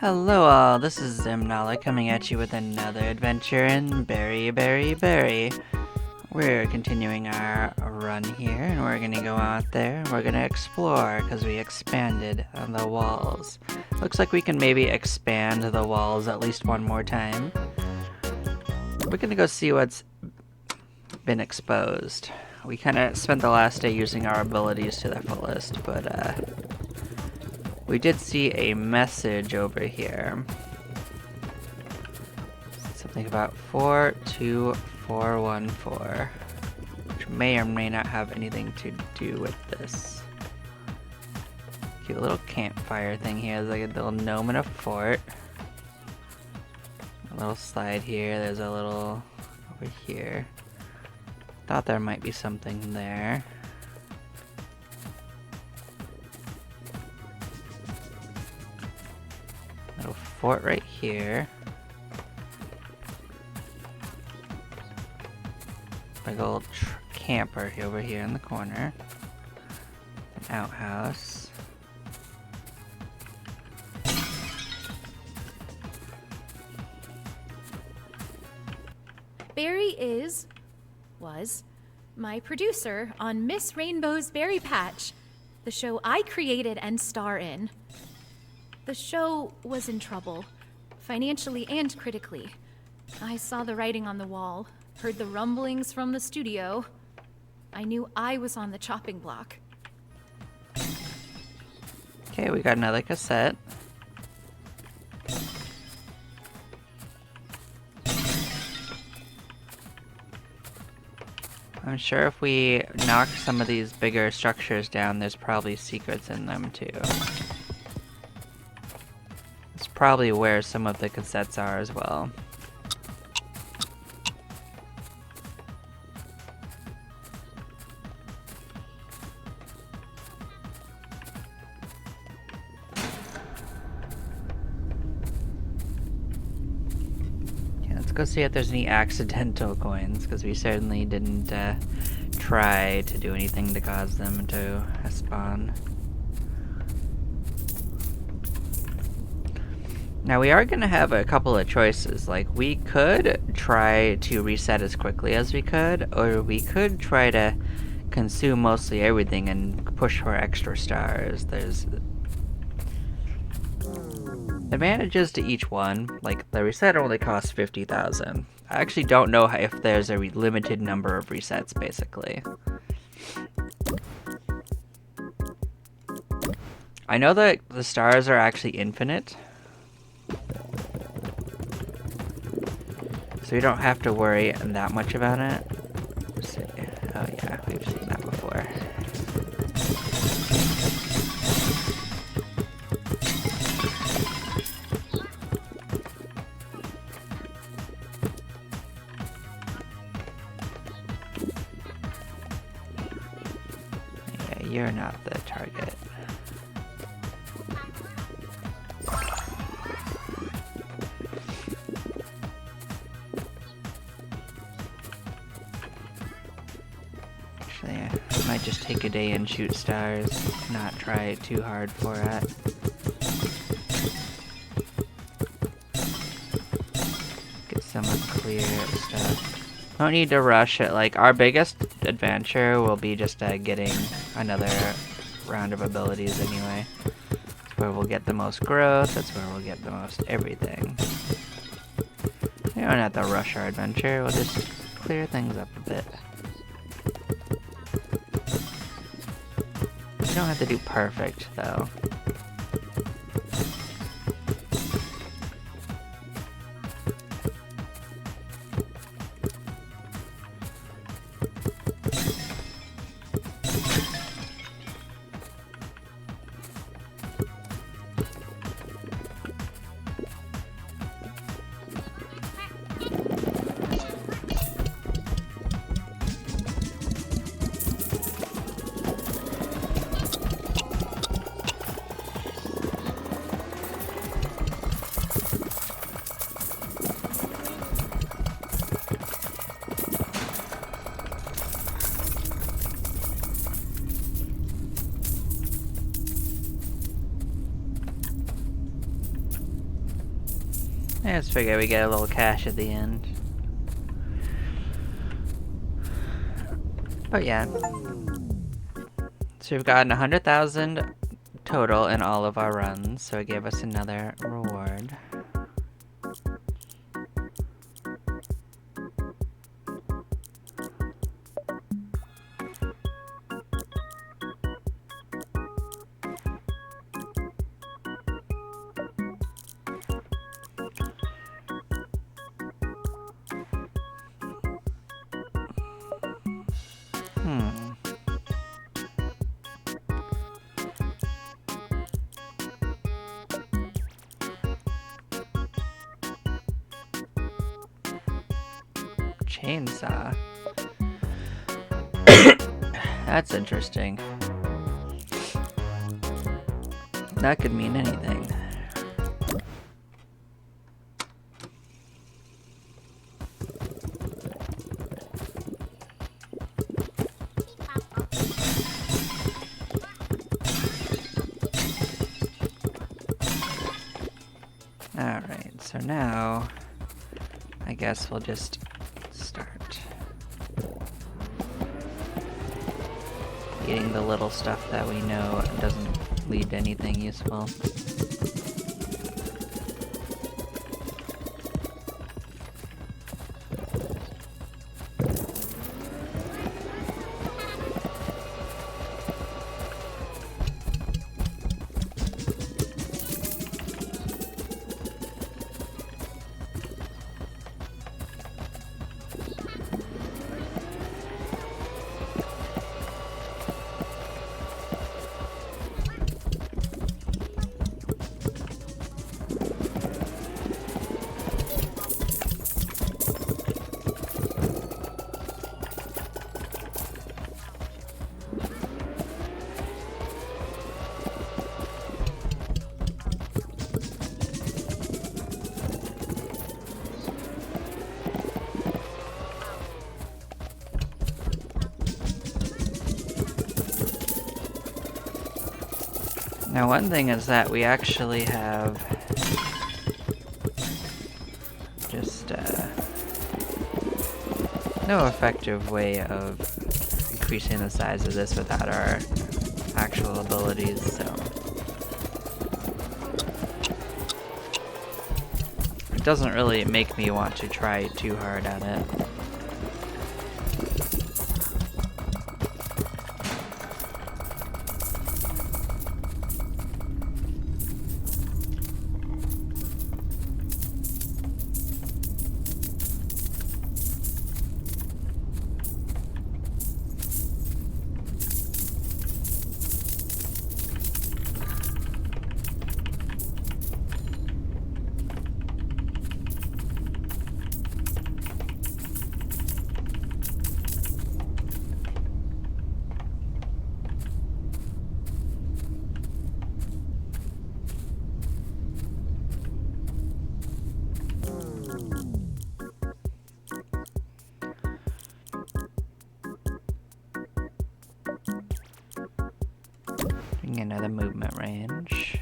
Hello all, this is Zimnala coming at you with another adventure in Berry. We're continuing our run here, and we're gonna go out there and we're gonna explore because we expanded the walls. Looks like we can maybe expand the walls at least one more time. We're gonna go see what's been exposed. We kind of spent the last day using our abilities to the fullest, but we did see a message over here. Something about 42414, which may or may not have anything to do with this. Cute little campfire thing here. There's like a little gnome in a fort. A little slide here. There's a little over here. Thought there might be something there. Little fort right here. Big old camper over here in the corner. An outhouse. Barry was my producer on Miss Rainbow's Berry Patch, the show I created and star in. The show was in trouble, financially and critically. I saw the writing on the wall, heard the rumblings from the studio. I knew I was on the chopping block. Okay, we got another cassette. I'm sure if we knock some of these bigger structures down, there's probably secrets in them too. It's probably where some of the cassettes are as well. Let's go see if there's any accidental coins, because we certainly didn't try to do anything to cause them to spawn. Now we are going to have a couple of choices. Like, we could try to reset as quickly as we could, or we could try to consume mostly everything and push for extra stars. There's advantages to each one. Like, the reset only costs 50,000. I actually don't know if there's a limited number of resets, basically. I know that the stars are actually infinite, so we don't have to worry that much about it. Let's see. Oh yeah, we've seen that before. You're not the target. Actually, I might just take a day and shoot stars, not try too hard for it. Get some clear stuff. Don't need to rush it. Like, our biggest adventure will be just getting another round of abilities anyway. That's where we'll get the most growth. That's where we'll get the most everything. We don't have to rush our adventure. We'll just clear things up a bit. You don't have to do perfect, though. I just figure we get a little cash at the end. But yeah. So we've gotten 100,000 total in all of our runs, so it gave us another reward. Chainsaw. That's interesting. That could mean anything. Alright, so now I guess we'll just start eating the little stuff that we know doesn't lead to anything useful. Now one thing is that we actually have just no effective way of increasing the size of this without our actual abilities, so it doesn't really make me want to try too hard at it. Another movement range.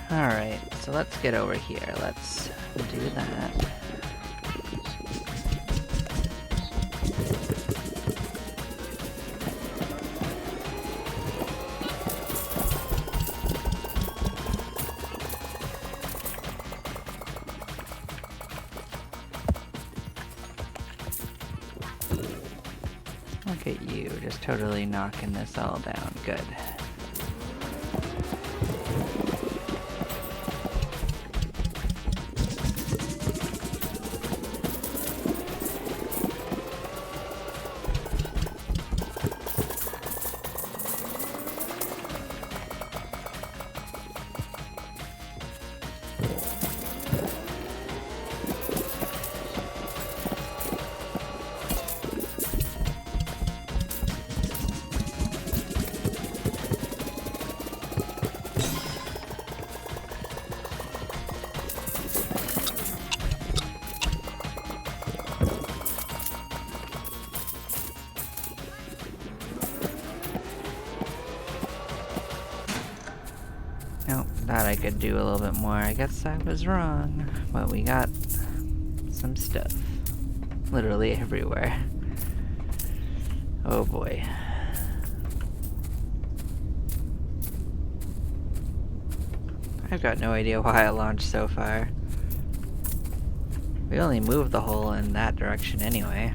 Alright, so let's get over here. Let's do that. Look at you, just totally knocking this all down. Good. Nope, thought I could do a little bit more. I guess I was wrong. But we got some stuff. Literally everywhere. Oh boy. I've got no idea why I launched so far. We only moved the hole in that direction anyway.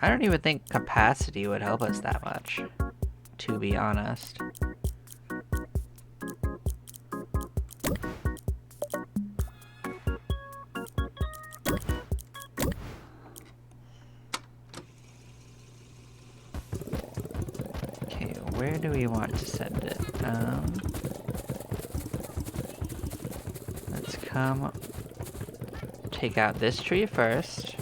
I don't even think capacity would help us that much, to be honest. Okay, where do we want to send it? Let's come take out this tree first.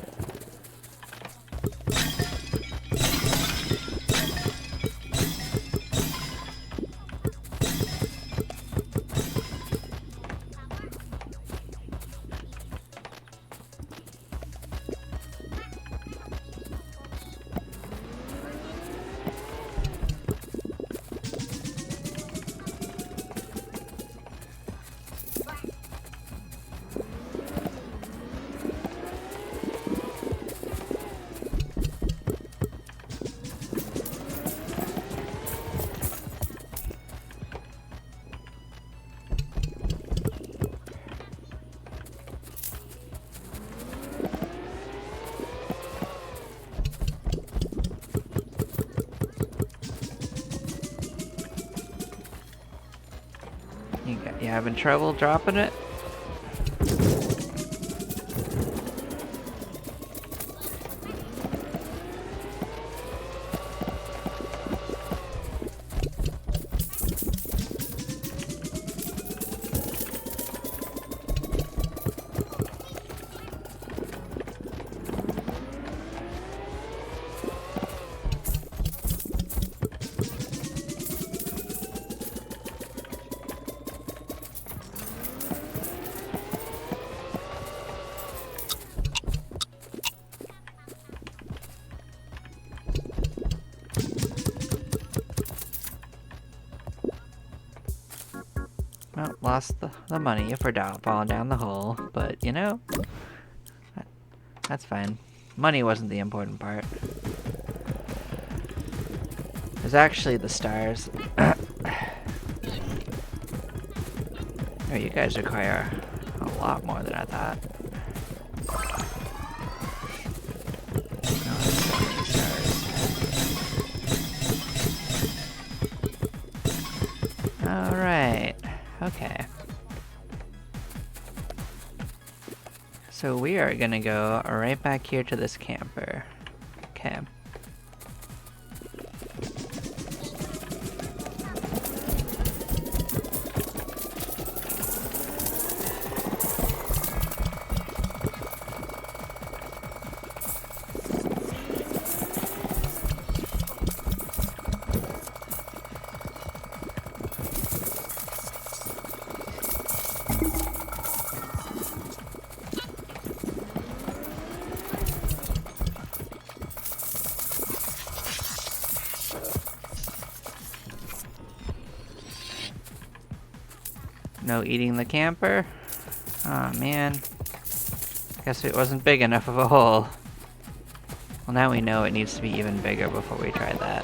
You having trouble dropping it? Well, lost the money for falling down the hole, but you know, that's fine. Money wasn't the important part. It was actually the stars. Oh, you guys require a lot more than I thought. Oh, so many stars. Alright. Okay. So we are gonna go right back here to this camper. Okay. No eating the camper? Aw, man. Guess it wasn't big enough of a hole. Well, now we know it needs to be even bigger before we try that.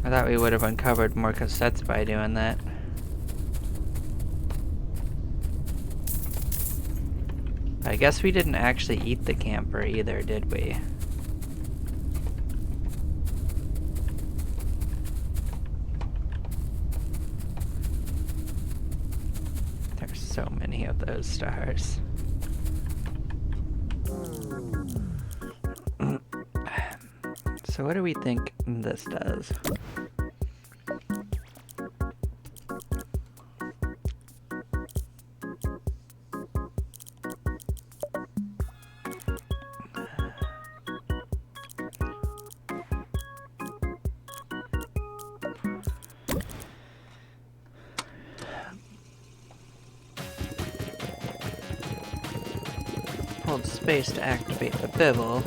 I thought we would have uncovered more cassettes by doing that. I guess we didn't actually eat the camper either, did we? There's so many of those stars. So what do we think this does? Hold space to activate the bevel.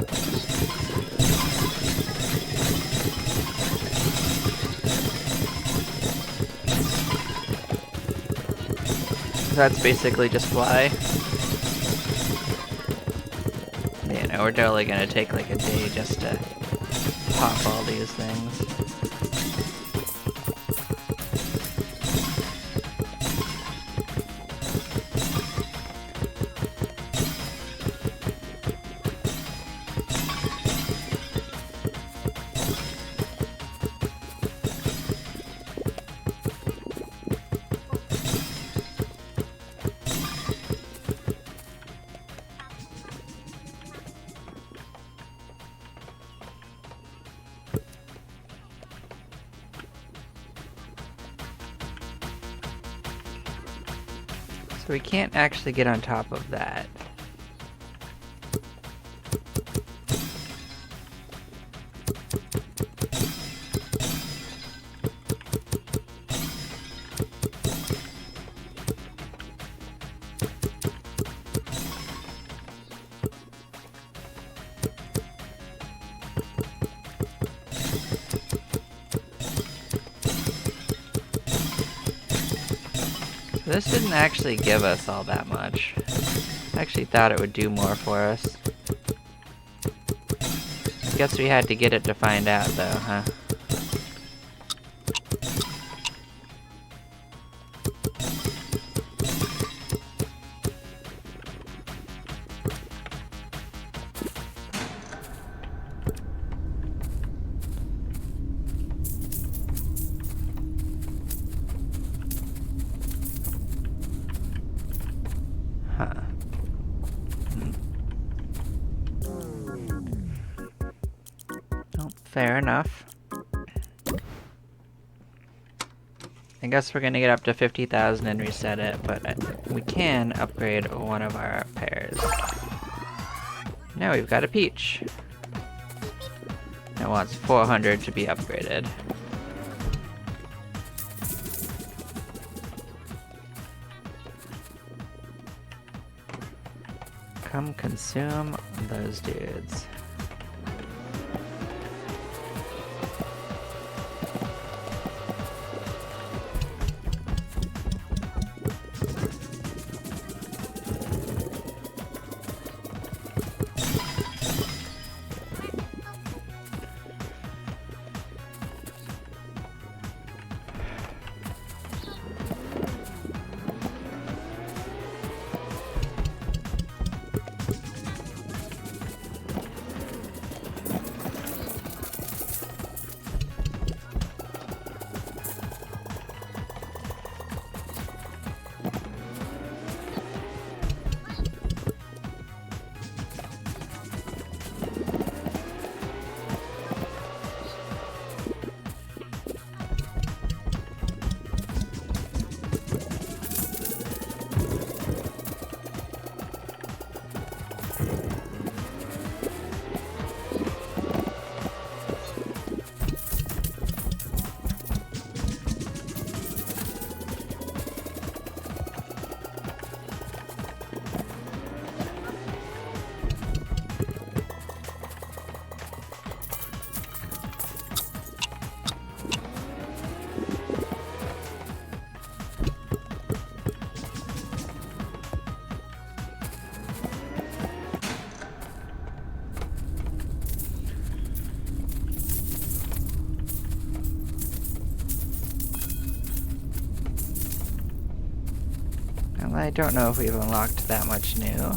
That's basically just fly. You know, we're totally gonna take like a day just to pop all these things. So we can't actually get on top of that. This didn't actually give us all that much. I actually thought it would do more for us. Guess we had to get it to find out though, huh? Huh. Well, fair enough. I guess we're gonna get up to 50,000 and reset it, but we can upgrade one of our pairs. Now we've got a peach. It wants 400 to be upgraded. Come consume those dudes. And I don't know if we've unlocked that much new.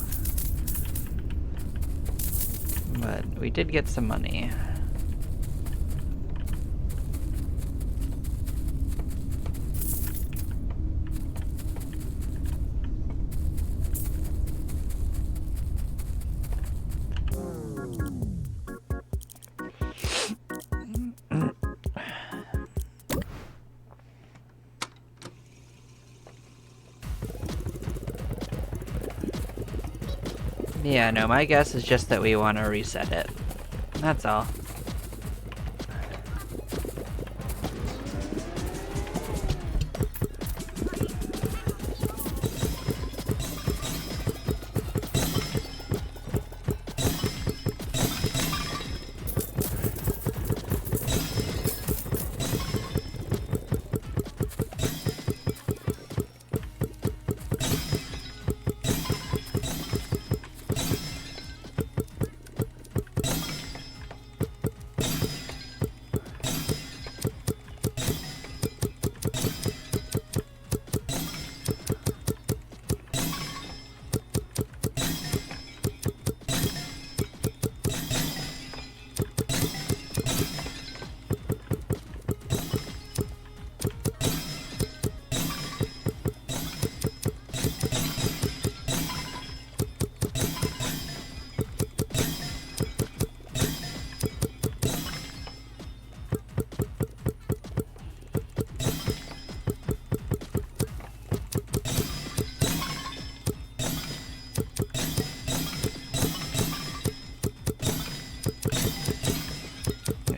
But we did get some money. Yeah, no, my guess is just that we want to reset it. That's all.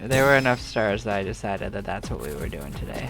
There were enough stars that I decided that that's what we were doing today.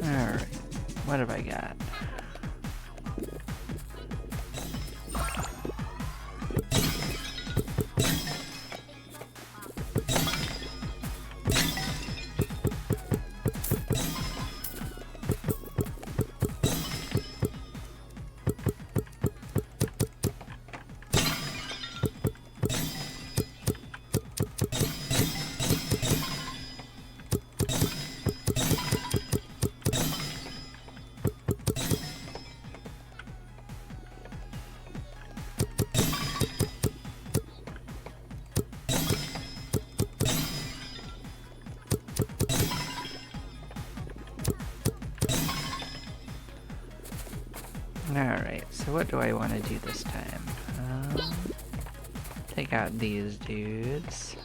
Alright, what have I got? Alright, so what do I want to do this time? Take out these dudes.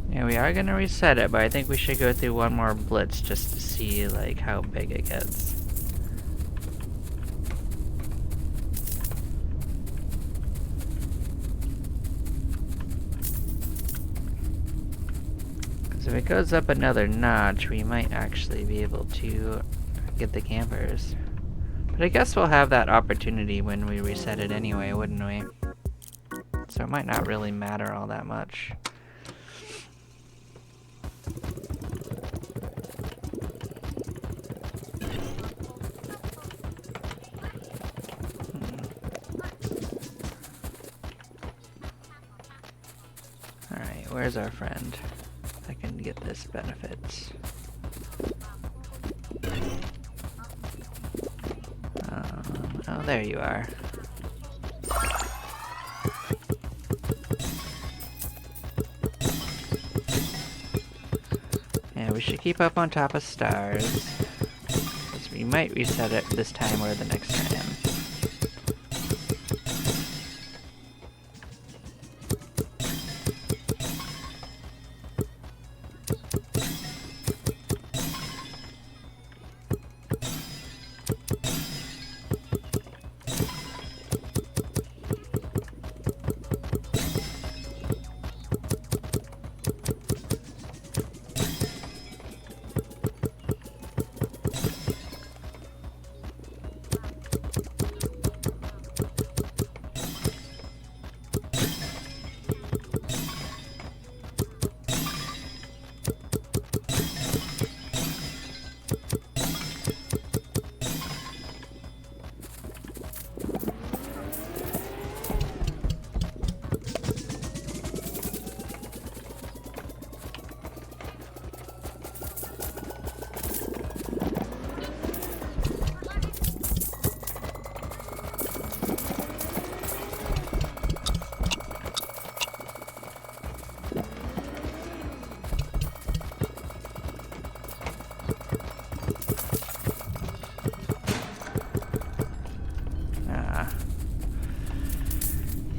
Yeah, we are gonna reset it, but I think we should go through one more blitz just to see, like, how big it gets. So if it goes up another notch, we might actually be able to get the campers. But I guess we'll have that opportunity when we reset it anyway, wouldn't we? So it might not really matter all that much. Alright, where's our friend? I can get this benefit. Oh, there you are. Yeah, we should keep up on top of stars. Because we might reset it this time or the next time.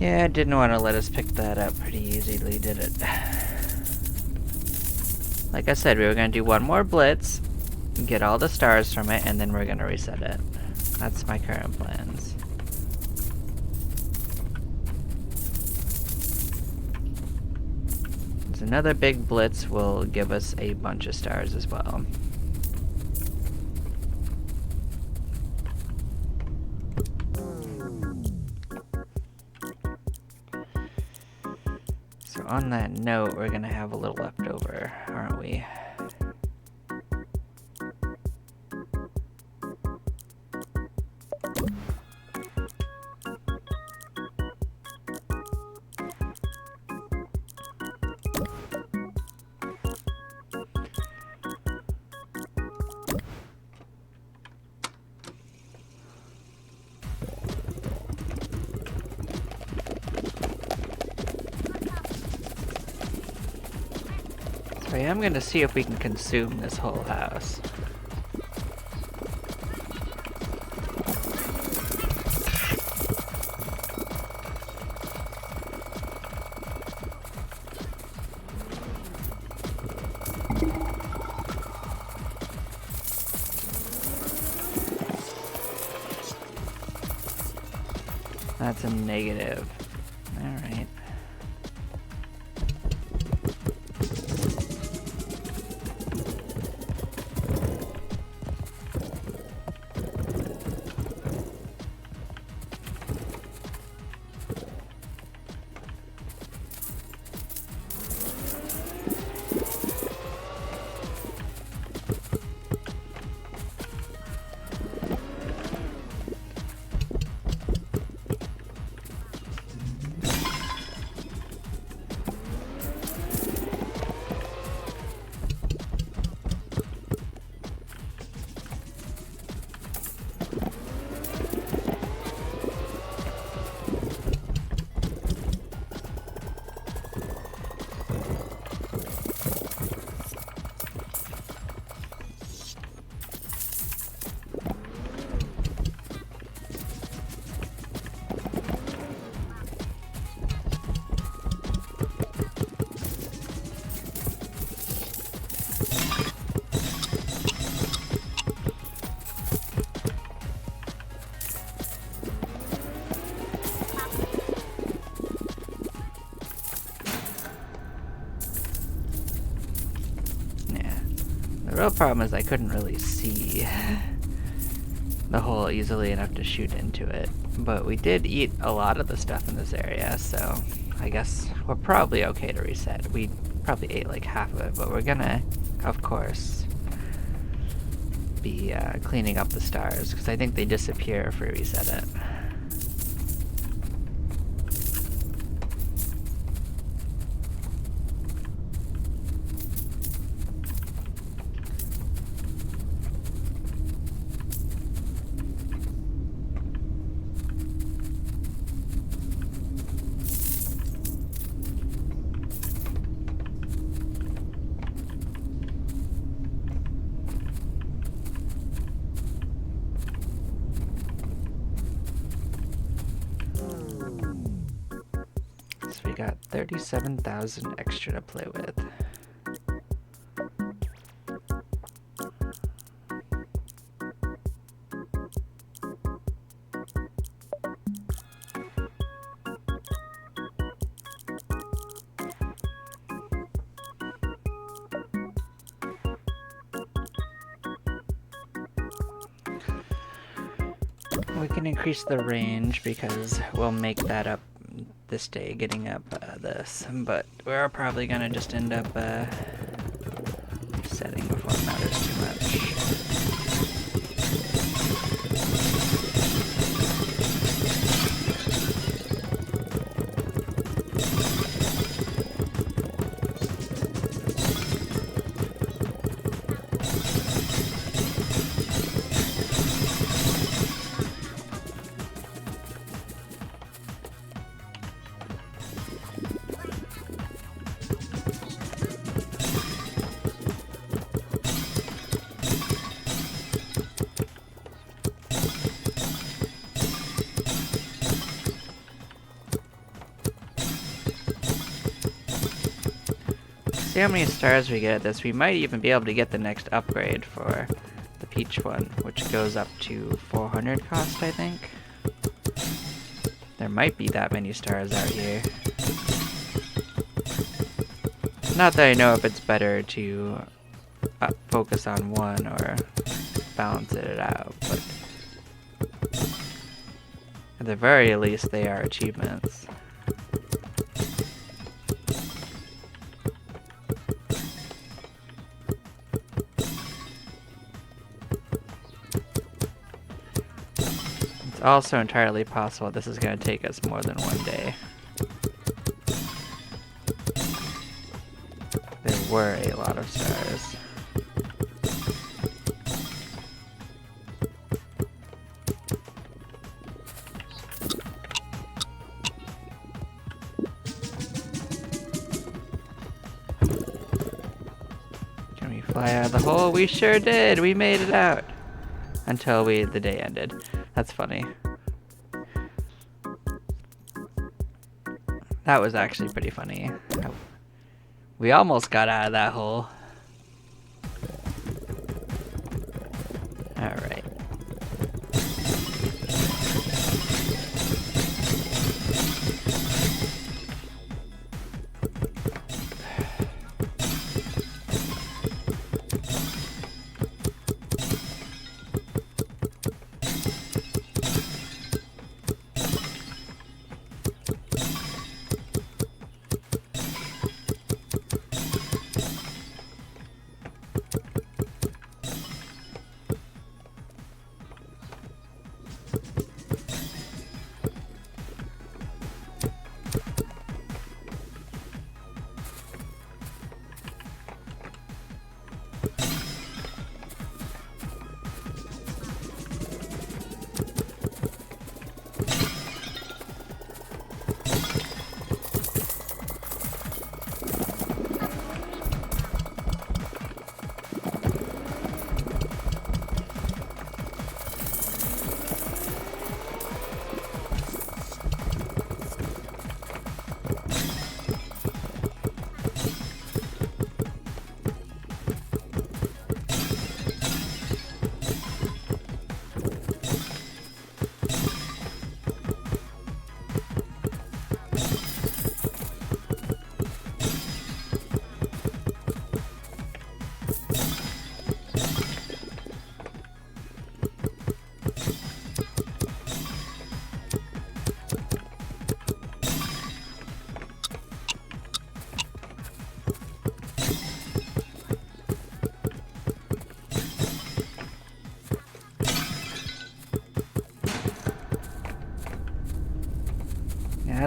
Yeah, it didn't want to let us pick that up pretty easily, did it? Like I said, we were going to do one more blitz, get all the stars from it, and then we're going to reset it. That's my current plans. So another big blitz will give us a bunch of stars as well. On that note, we're gonna have a little left over, aren't we? I am gonna see if we can consume this whole house. That's a negative. Alright. The real problem is I couldn't really see the hole easily enough to shoot into it. But we did eat a lot of the stuff in this area, so I guess we're probably okay to reset. We probably ate like half of it, but we're gonna, of course, be cleaning up the stars, because I think they disappear if we reset it. So we got 37,000 extra to play with. We can increase the range because we'll make that up this day, getting up this, but we're probably gonna just end up setting before it matters too much. See how many stars we get at this. We might even be able to get the next upgrade for the Peach one, which goes up to 400 cost, I think. There might be that many stars out here. Not that I know if it's better to focus on one or balance it out, but at the very least they are achievements. It's also entirely possible this is going to take us more than one day. There were a lot of stars. Can we fly out of the hole? We sure did! We made it out! Until the day ended. That's funny. That was actually pretty funny. We almost got out of that hole. Alright.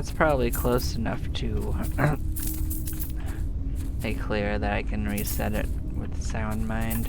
That's probably close enough to make clear that I can reset it with Sound Mind.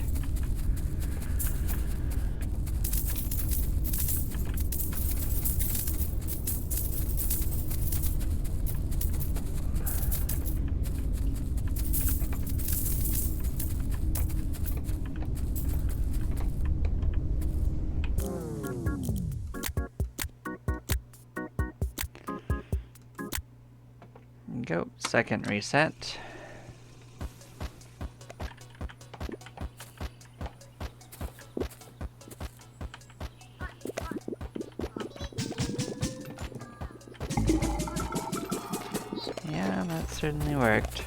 Go, second reset. Yeah, that certainly worked.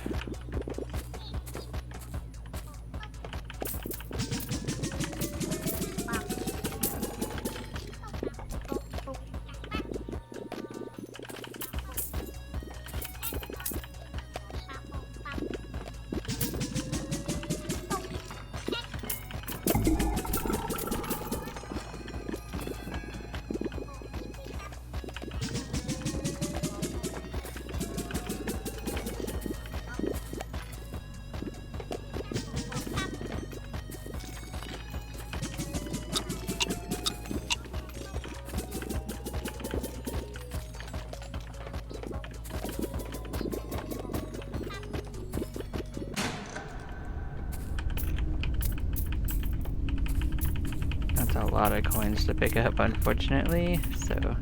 That's a lot of coins to pick up, unfortunately, so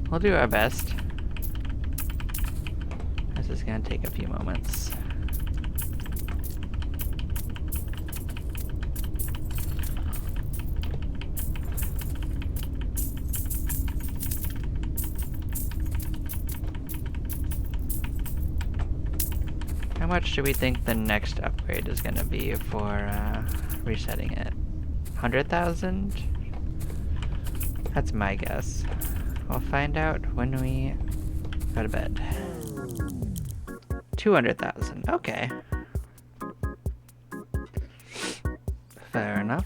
we'll do our best. This is gonna take a few moments. How much do we think the next upgrade is gonna be for resetting it? 100,000? That's my guess. We'll find out when we go to bed. 200,000. Okay. Fair enough.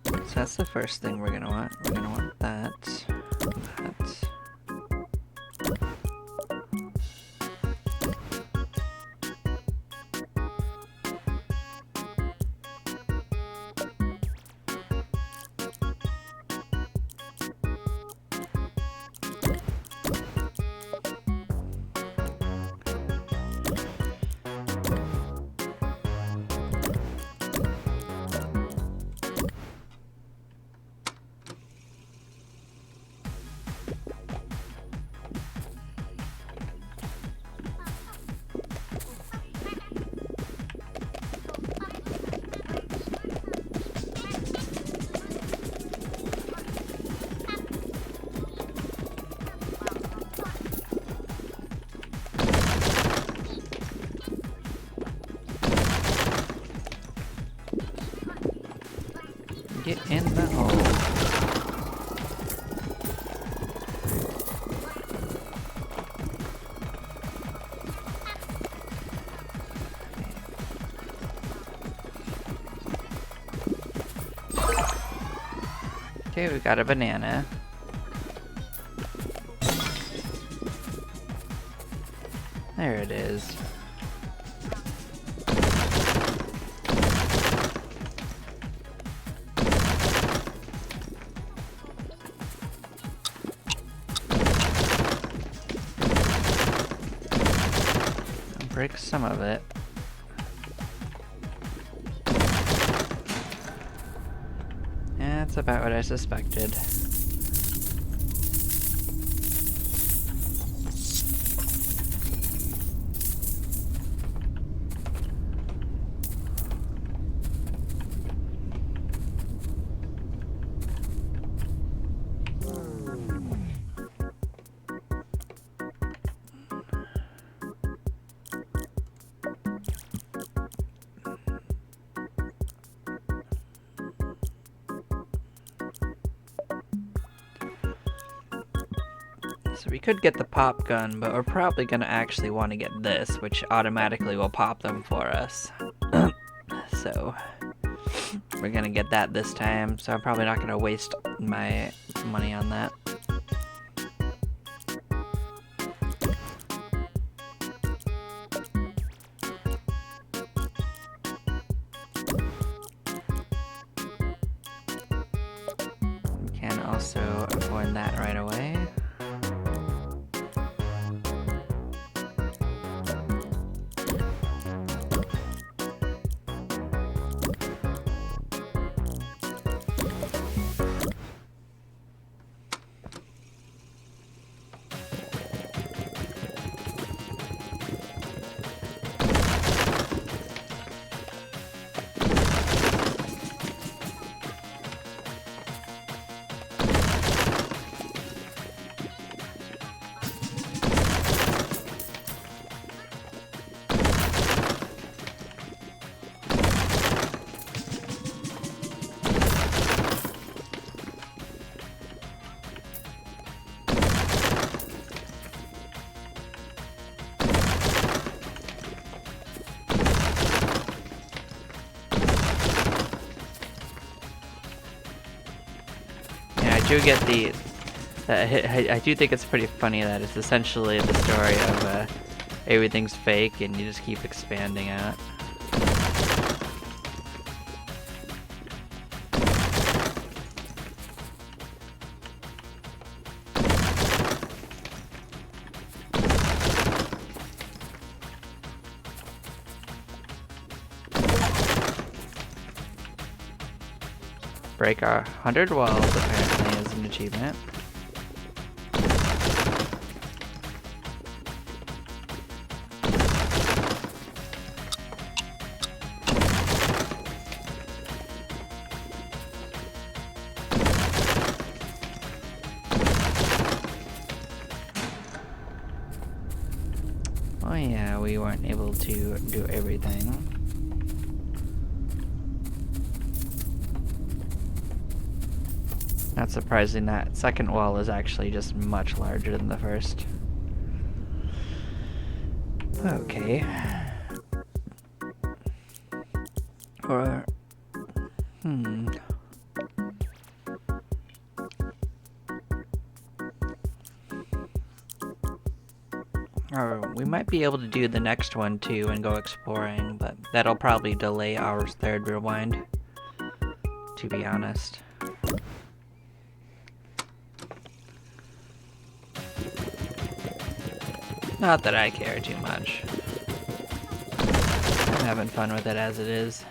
So that's the first thing we're gonna want. We're gonna want that. That. Get in the hole. Okay, we got a banana. There it is. Break some of it. Yeah, that's about what I suspected. So we could get the pop gun, but we're probably gonna actually want to get this, which automatically will pop them for us. So we're gonna get that this time, so I'm probably not gonna waste my money on that. Can also avoid that right away. I do get the. I do think it's pretty funny that it's essentially the story of everything's fake and you just keep expanding out. Break 100 walls apparently is an achievement. Oh yeah, we weren't able to do everything. Not surprising, that second wall is actually just much larger than the first. Okay. Or... Or we might be able to do the next one too and go exploring, but that'll probably delay our third rewind, to be honest. Not that I care too much. I'm having fun with it as it is.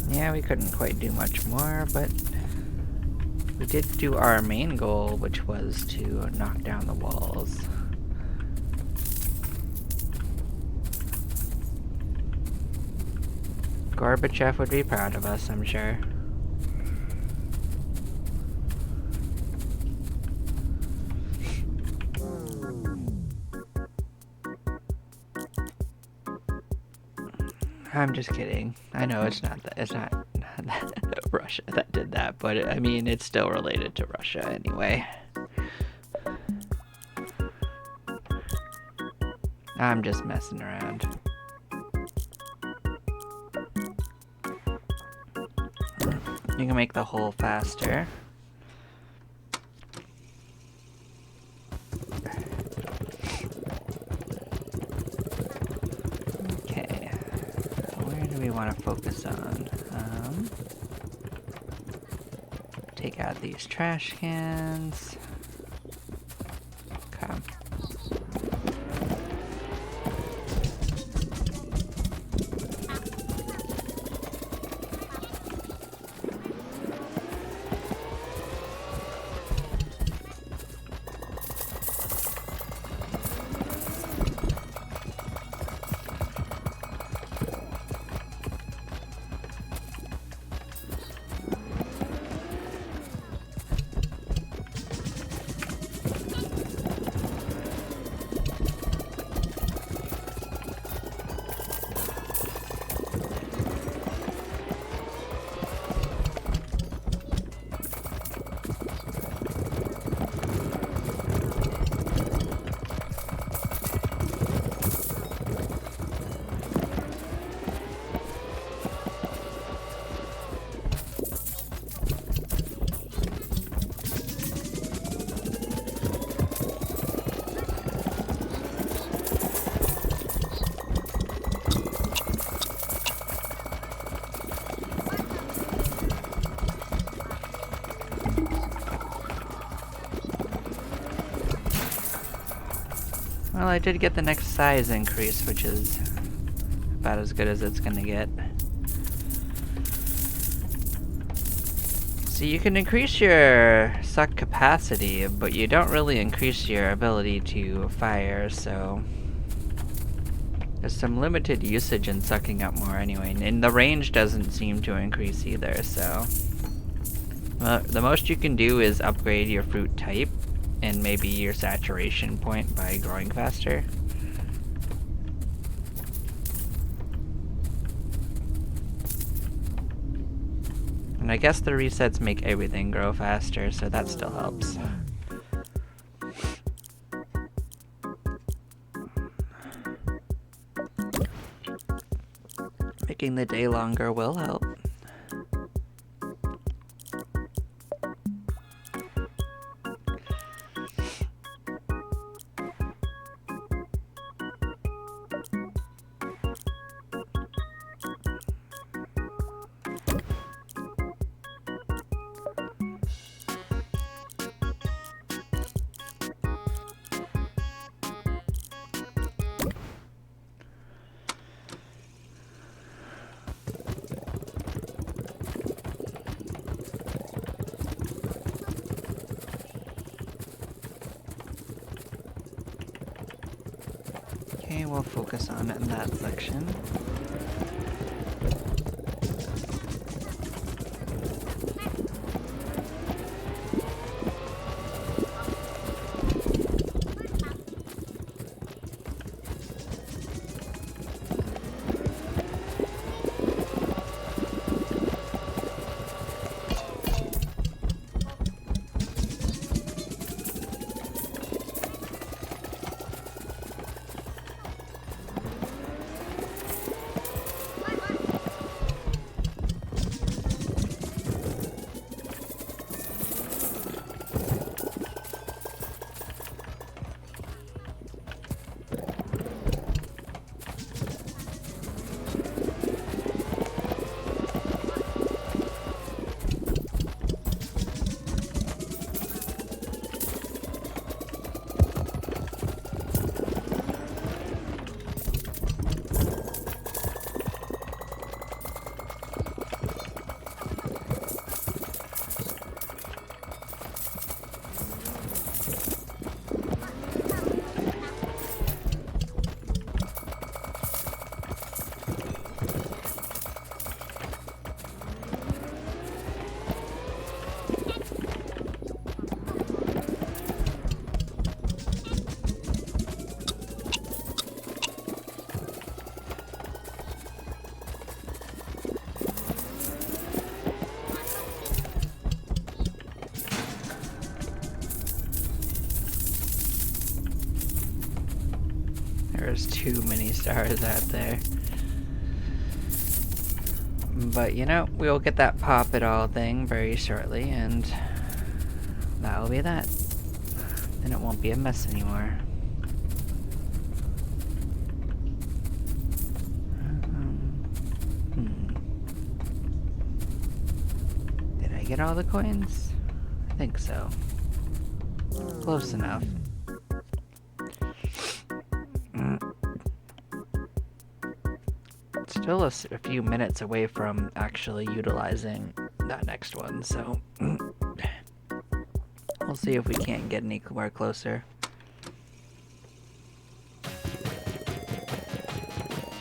Yeah, we couldn't quite do much more, but we did do our main goal, which was to knock down the walls. Gorbachev would be proud of us, I'm sure. I'm just kidding. I know it's not Russia that did that, but I mean, it's still related to Russia anyway. I'm just messing around. You can make the hole faster. Okay, where do we want to focus on? Take out these trash cans. Okay. Well, I did get the next size increase, which is about as good as it's gonna get. So you can increase your suck capacity, but you don't really increase your ability to fire, so there's some limited usage in sucking up more anyway, and the range doesn't seem to increase either, so the most you can do is upgrade your fruit type and maybe your saturation point by growing faster. And I guess the resets make everything grow faster, so that still helps. Making the day longer will help. Okay, we'll focus on it in that section. There's too many stars out there. But you know, we'll get that pop it all thing very shortly, and that'll be that. Then it won't be a mess anymore. Did I get all the coins? I think so. Close enough. Still a few minutes away from actually utilizing that next one, so we'll see if we can't get any more closer.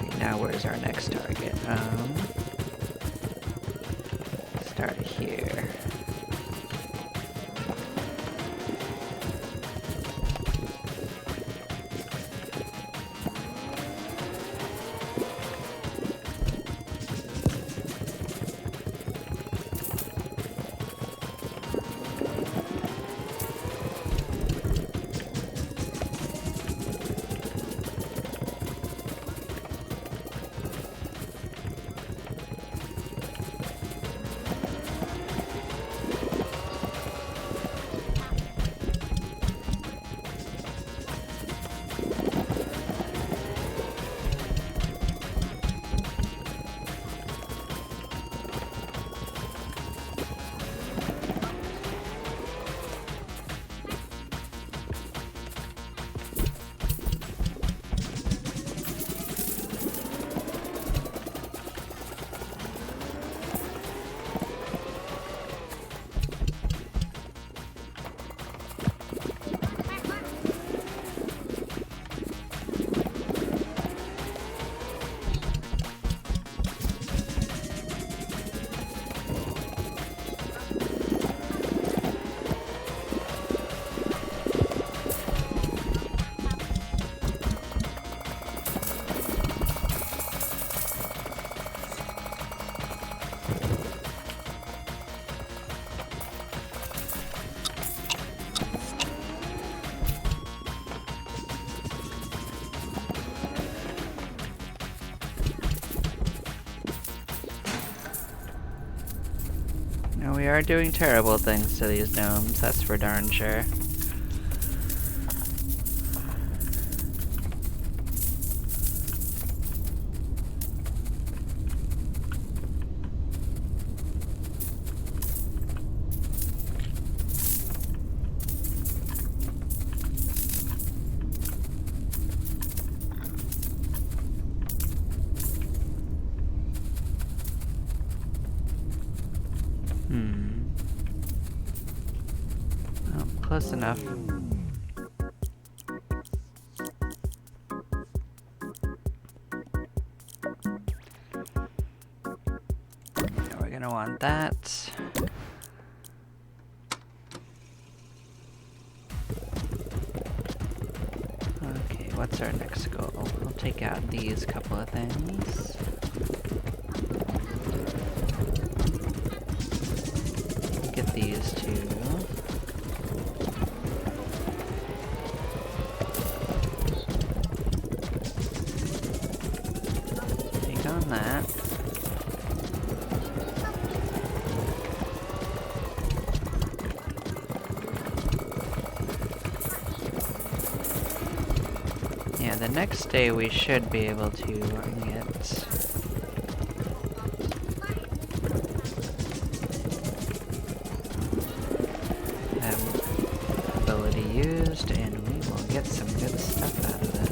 Okay, now where's our next target? Start here. We are doing terrible things to these gnomes, that's for darn sure. Oh, close enough. Now we're gonna want that. Okay, what's our next goal? We'll take out these couple of things. Get these two. Take on that. Yeah, the next day we should be able to get ability used, and we will get some good stuff out of it.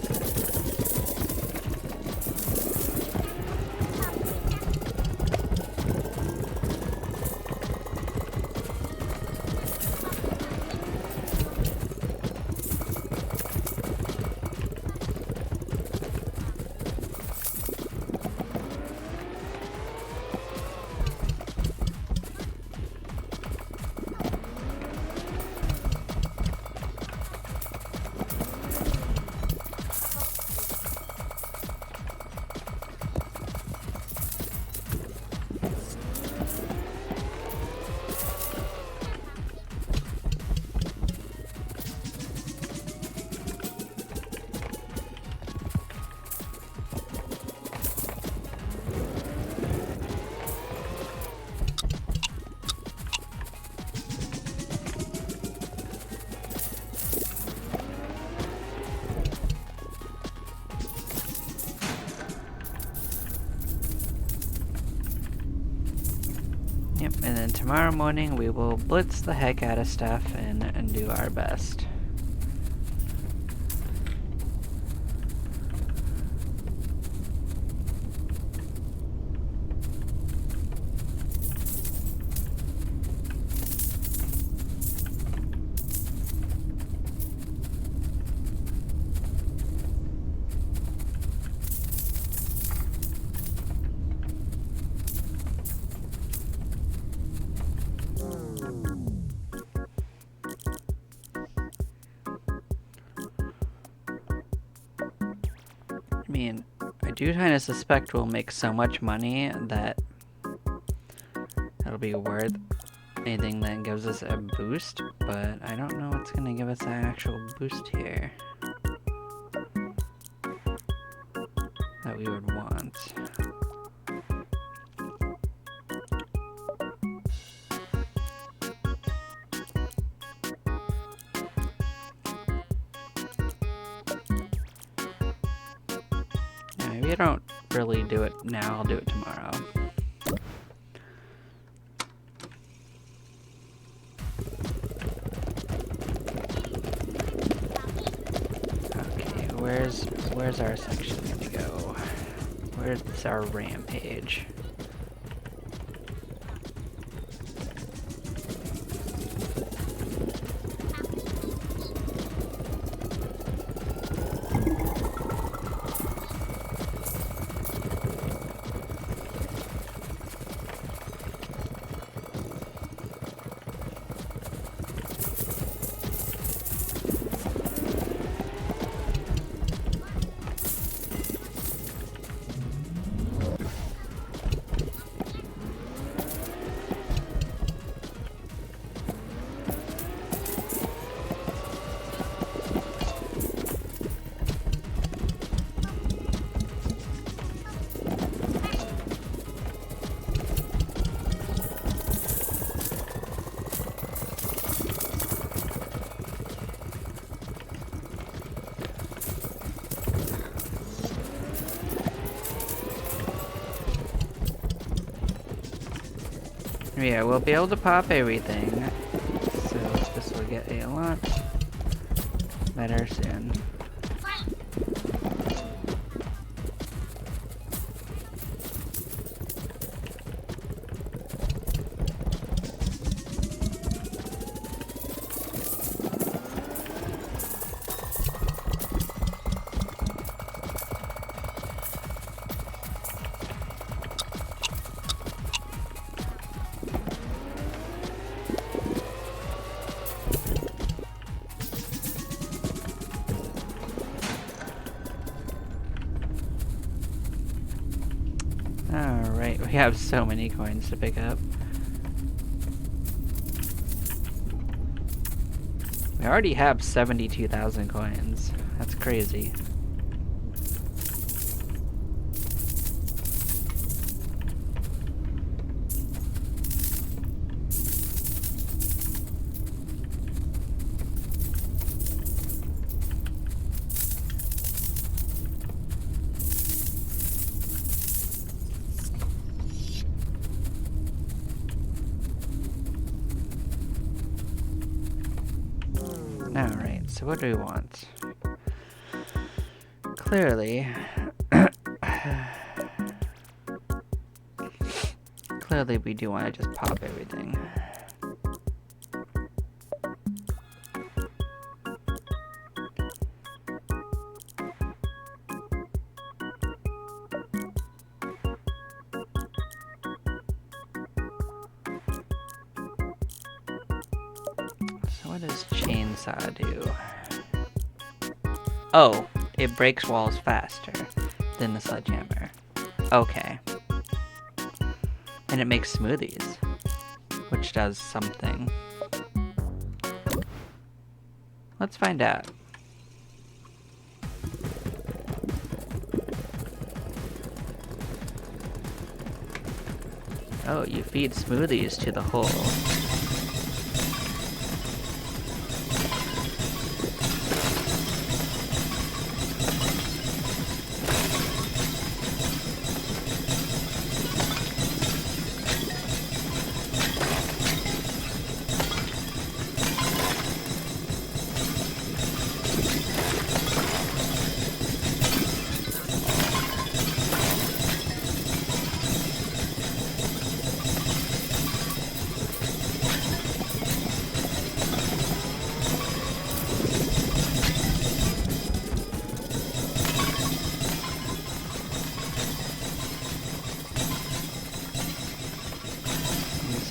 Yep, and then tomorrow morning we will blitz the heck out of stuff and do our best. I mean, I do kind of suspect we'll make so much money that it'll be worth anything that gives us a boost, but I don't know what's gonna give us an actual boost here that we would want. Yeah, maybe I don't really do it now, I'll do it tomorrow. Where's our section gonna go? Where's our rampage? Yeah, we'll be able to pop everything, so this will get a lot better soon. Alright, we have so many coins to pick up. We already have 72,000 coins. That's crazy. Alright, so what do we want? Clearly... Clearly we do want to just pop everything. So what does chainsaw do? Oh, it breaks walls faster than the sledgehammer. Okay. And it makes smoothies, which does something. Let's find out. Oh, you feed smoothies to the hole.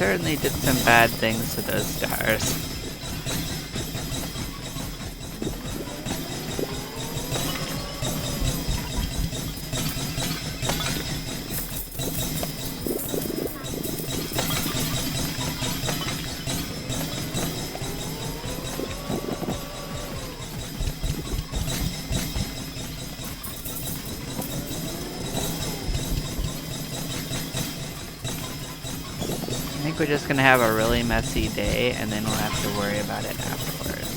certainly did some bad things to those stars. I think we're just gonna have a really messy day, and then we'll have to worry about it afterwards.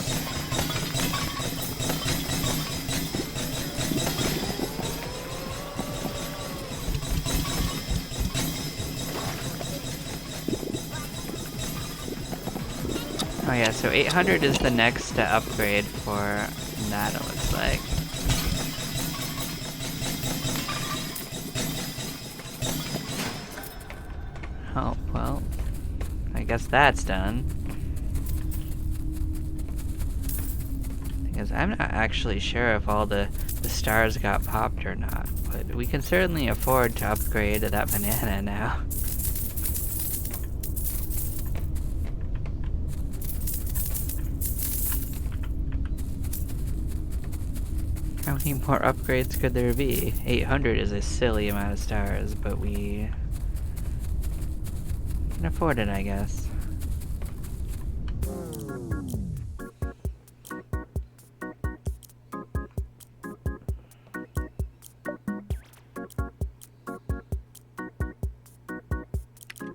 Oh yeah, so 800 is the next upgrade for that, it looks like. Oh, well, I guess that's done. Because I'm not actually sure if all the stars got popped or not, but we can certainly afford to upgrade that banana now. How many more upgrades could there be? 800 is a silly amount of stars, but we can afford it, I guess.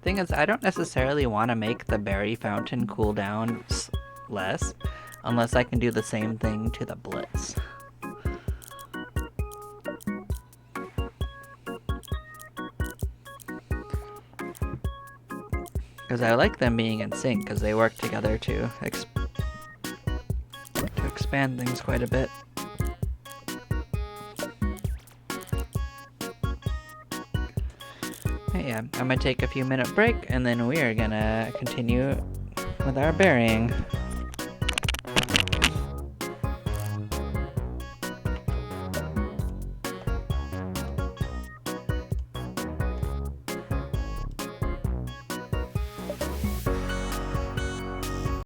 Thing is, I don't necessarily want to make the berry fountain cool down less, unless I can do the same thing to the blitz. Because I like them being in sync, because they work together to expand things quite a bit. But yeah, I'm gonna take a few minute break, and then we are gonna continue with our burying.